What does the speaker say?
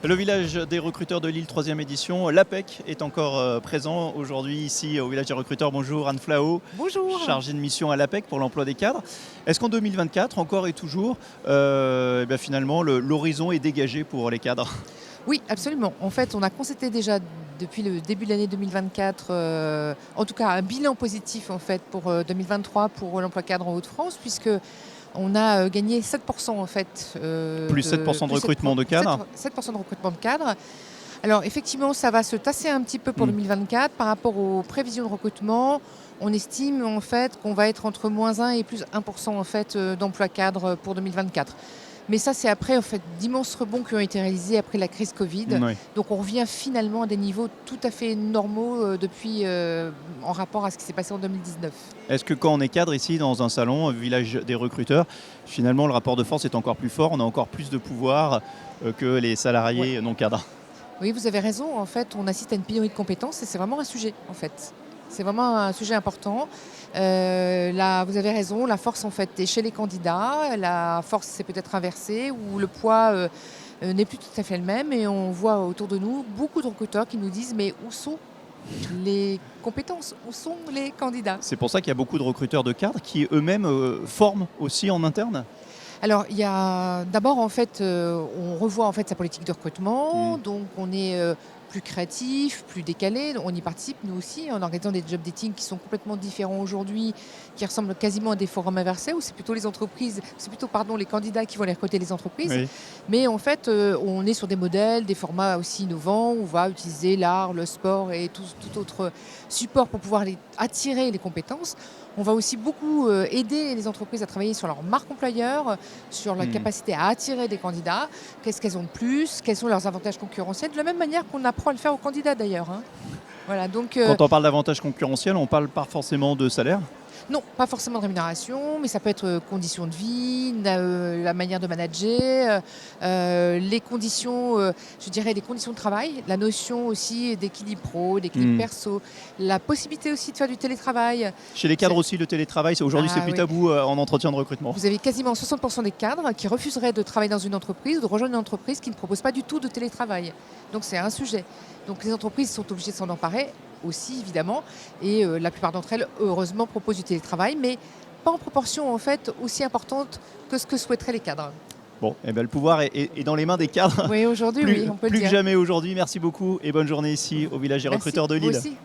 Le village des recruteurs de Lille, 3e édition, l'APEC est encore présent aujourd'hui ici au village des recruteurs. Bonjour Anne Flao, Bonjour. chargée de mission à l'APEC pour l'emploi des cadres. Est-ce qu'en 2024, encore et toujours, finalement l'horizon est dégagé pour les cadres? Oui, absolument. En fait, on a constaté déjà depuis le début de l'année 2024, en tout cas un bilan positif en fait pour 2023 pour l'emploi cadre en Hauts-de-France, puisque on a gagné 7% en fait. Plus 7% de recrutement de cadres? 7% de recrutement de cadres. Alors effectivement, ça va se tasser un petit peu pour 2024 par rapport aux prévisions de recrutement. On estime en fait qu'on va être entre -1 et plus 1% en fait d'emploi cadre pour 2024. Mais ça, c'est après en fait d'immenses rebonds qui ont été réalisés après la crise Covid. Oui. Donc on revient finalement à des niveaux tout à fait normaux depuis en rapport à ce qui s'est passé en 2019. Est-ce que quand on est cadre ici dans un salon, village des recruteurs, finalement le rapport de force est encore plus fort, on a encore plus de pouvoir que les salariés non cadres? Oui, vous avez raison. En fait, on assiste à une pénurie de compétences et c'est vraiment un sujet, en fait. C'est vraiment un sujet important. Là, vous avez raison, la force, en fait, est chez les candidats. La force, c'est peut-être inversé, où le poids n'est plus tout à fait le même. Et on voit autour de nous beaucoup de recruteurs qui nous disent, mais où sont les compétences? Où sont les candidats? C'est pour ça qu'il y a beaucoup de recruteurs de cadres qui eux-mêmes forment aussi en interne? Alors, il y a d'abord, en fait, on revoit en fait sa politique de recrutement, donc on est plus créatif, plus décalé. On y participe, nous aussi, en organisant des job dating qui sont complètement différents aujourd'hui, qui ressemblent quasiment à des forums inversés, où c'est plutôt les entreprises, c'est plutôt, pardon, les candidats qui vont aller recruter les entreprises. Oui. Mais en fait, on est sur des modèles, des formats aussi innovants, où on va utiliser l'art, le sport et tout autre support pour pouvoir attirer les compétences. On va aussi beaucoup aider les entreprises à travailler sur leur marque employeur, sur la capacité à attirer des candidats, qu'est-ce qu'elles ont de plus, quels sont leurs avantages concurrentiels, de la même manière qu'on apprend à le faire aux candidats d'ailleurs, hein. Voilà, donc, Quand on parle d'avantages concurrentiels, on parle pas forcément de salaire? non, pas forcément de rémunération, mais ça peut être conditions de vie, la manière de manager, les conditions, je dirais des conditions de travail, la notion aussi d'équilibre pro, d'équilibre perso, la possibilité aussi de faire du télétravail. Chez les cadres aussi, le télétravail, aujourd'hui c'est plus Oui. tabou en entretien de recrutement. Vous avez quasiment 60% des cadres qui refuseraient de travailler dans une entreprise ou de rejoindre une entreprise qui ne propose pas du tout de télétravail. Donc c'est un sujet. Donc les entreprises sont obligées de s'en emparer aussi évidemment et la plupart d'entre elles heureusement proposent du télétravail mais pas en proportion en fait aussi importante que ce que souhaiteraient les cadres. Bon, le pouvoir est dans les mains des cadres. Oui, aujourd'hui, oui, on peut le Plus dire. que jamais aujourd'hui. Merci beaucoup et bonne journée ici au village des Merci, recruteurs de vous Lille. aussi.